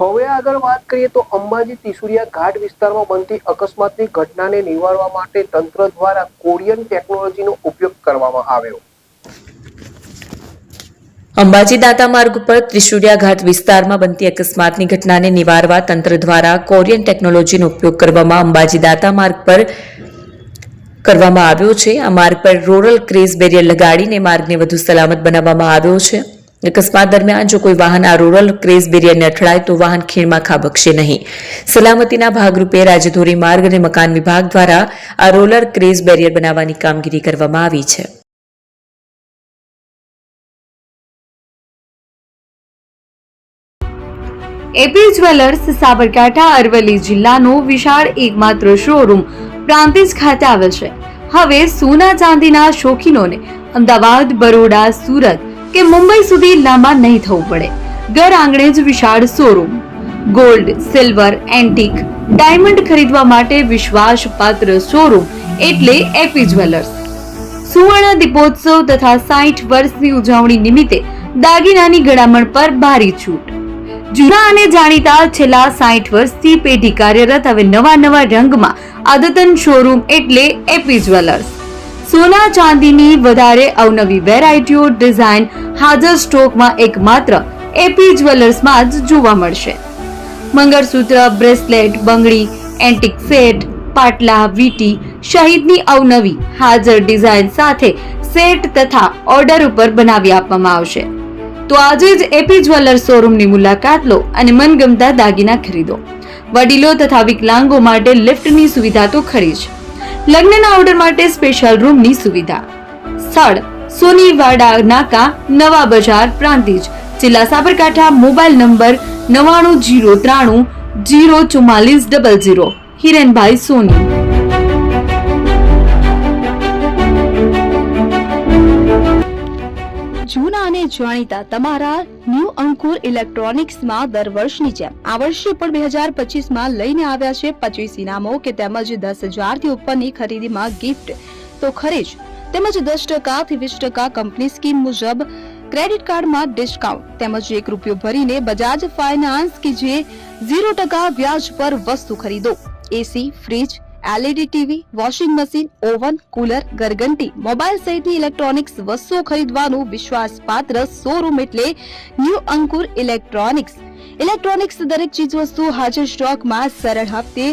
હવે આગળ વાત કરીએ તો અંબાજી ત્રિશુળિયા ઘાટ વિસ્તારમાં બનતી અકસ્માતની ઘટનાને નિવારવા માટે તંત્ર દ્વારા કોરિયન ટેકનોલોજીનો ઉપયોગ કરવામાં આવ્યો। અંબાજી દાતા માર્ગ ઉપર ત્રિશુળિયા ઘાટ વિસ્તારમાં બનતી અકસ્માતની ઘટનાને નિવારવા તંત્ર દ્વારા કોરિયન ટેકનોલોજીનો ઉપયોગ કરવામાં અંબાજી દાતા માર્ગ પર કરવામાં આવ્યો છે। આ માર્ગ પર રોલર ક્રેઝ બેરિયર લગાડીને માર્ગને વધુ સલામત બનાવવામાં આવ્યો છે। અકસ્માત દરમિયાન જો કોઈ વાહન આ રોલર ક્રેઝ બેરિયરને અથડાય તો વાહન ખીણમાં ખાબકશે નહીં। સલામતીના ભાગરૂપે રાજ્યધોરી માર્ગ અને મકાન વિભાગ દ્વારા આ રોલર ક્રેઝ બેરિયર બનાવવાની કામગીરી કરવામાં આવી છે। એપી જ્વેલર્સ સાબરકાંઠા અરવલ્લી જિલ્લાનો વિશાળ એકમાત્ર શોરૂમ પ્રાંતિજ ખાતે આવેલ છે। હવે સોના ચાંદીના શોખીનોને અમદાવાદ, બરોડા, સુરત કે મુંબઈ સુધી લાંબા નહીં થવું પડે। ઘર આંગણે જ વિશાળ showroom. Gold, silver, antique, diamond ખરીદવા માટે વિશ્વાસપાત્ર શોરૂમ એટલે એપી જ્વેલર્સ। સુવર્ણ દીપોત્સવ તથા 60 વર્ષની ઉજવણી નિમિત્તે દાગીનાની ગળામણ પર ભારી છૂટ। જૂના અને જાણીતા છેલ્લા 60 વર્ષથી પેઢી કાર્યરત હવે નવા રંગમાં અદ્યતન શોરૂમ એટલે એપી જ્વેલર્સ। સોના ચાંદીની વધારે અવનવી વેરાયટીઓ, ડિઝાઇન હાજર સ્ટોકમાં એકમાત્ર એપી જ્વેલર્સમાં જ જોવા મળશે। મંગળસૂત્ર, બ્રેસલેટ, બંગડી, એન્ટિક સેટ, પાટલા, વીટી સહિતની અવનવી હાજર ડિઝાઇન સાથે સેટ તથા ઓર્ડર ઉપર બનાવી આપવામાં આવશે। તો આજે જ એપી જ્વેલર્સ શોરૂમની મુલાકાત લો અને મનગમતા દાગીના ખરીદો। વડીલો તથા વિકલાંગો માટે લિફ્ટની સુવિધા તો ખરી જ, લગ્નના ઓર્ડર માટે સ્પેશિયલ રૂમની સુવિધા। સ્થળ સોનીવાડા નાકા, નવા બજાર, પ્રાંતિજ, જિલ્લા સાબરકાંઠા। Mobile number 9903004400। હિરેનભાઈ સોની। જૂના અને જાણીતા તમારા ન્યૂ અંકુર ઇલેક્ટ્રોનિક્સમાં દર વર્ષની જેમ આ વર્ષે પણ 2025માં લઈને આવ્યા છે 25 ઇનામો કે તેમજ 10,000 થી ઉપરની ખરીદીમાં ગિફ્ટ તો ખરી જ, તેમજ 10% થી 20% કંપની સ્કીમ મુજબ ક્રેડિટ કાર્ડમાં ડિસ્કાઉન્ટ તેમજ ₹1 ભરીને બજાજ ફાઇનાન્સ કે જે 0% વ્યાજ પર વસ્તુ ખરીદો। AC, fridge, LED TV, washing machine, oven, cooler, ગરગંટી, મોબાઈલ સહિતની ઇલેક્ટ્રોનિક્સ વસ્તુઓ ખરીદવાનું વિશ્વાસપાત્ર શોરૂમ એટલે ન્યૂ અંકુર ઇલેક્ટ્રોનિક્સ। ઇલેક્ટ્રોનિક્સ દરેક ચીજ વસ્તુ હાજર સ્ટોકમાં સરળ હપ્તે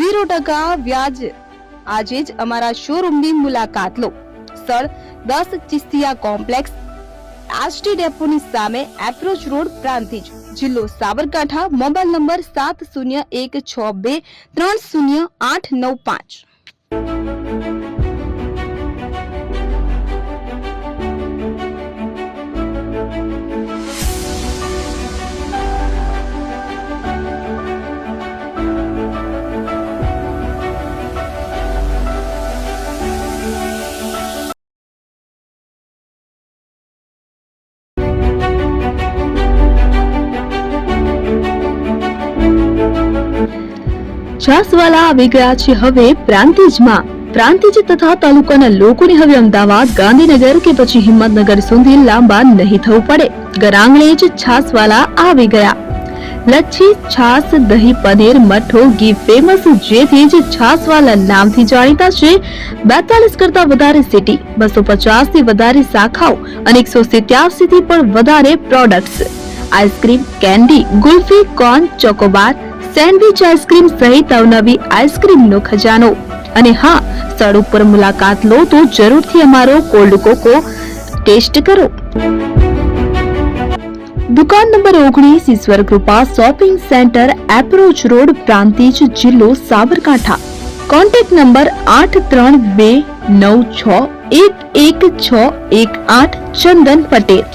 0% વ્યાજ। આજે જ અમારા શોરૂમની મુલાકાત લો। સ્થળ 10 ચિસ્તિયા કોમ્પ્લેક્સ, આરટી ડેપોની સામે, એપ્રોચ રોડ, પ્રાંતિજ, જિલ્લો સાબરકાંઠા। Mobile number 7012630895। છાસવાલા આવી ગયા છે હવે પ્રાંતિજમાં। પ્રાંતિજ તથા તાલુકાના લોકોને હવે અમદાવાદ, ગાંધીનગર કે પછી હિંમતનગર સુધી લાંબા નહીં થવું પડે। ઘર આંગણે જ છાસવાલા આવી ગયા। લચ્છી, છાસ, દહીં, પનીર, મઠો, ઘી ફેમસ, જેથી જ છાસવાલા નામથી જાણીતા છે। 42 કરતા વધારે સિટી, 250 થી વધારે શાખાઓ અને 187 થી પણ વધારે products. Ice cream, candy, kulfi, corn, Chocobar, sandwich ice cream સહિત અવનવી આઈસ્ક્રીમનો ખજાનો। અને હા, સ્થળ ઉપર મુલાકાત લો તો જરૂરથી અમારો કોલ્ડ કોકો ટેસ્ટ કરો। દુકાન number 19, Ishwar Krupa shopping centre, approach road, Prantij, જિલ્લો સાબરકાંઠા। Contact number 8329611618। ચંદન પટેલ।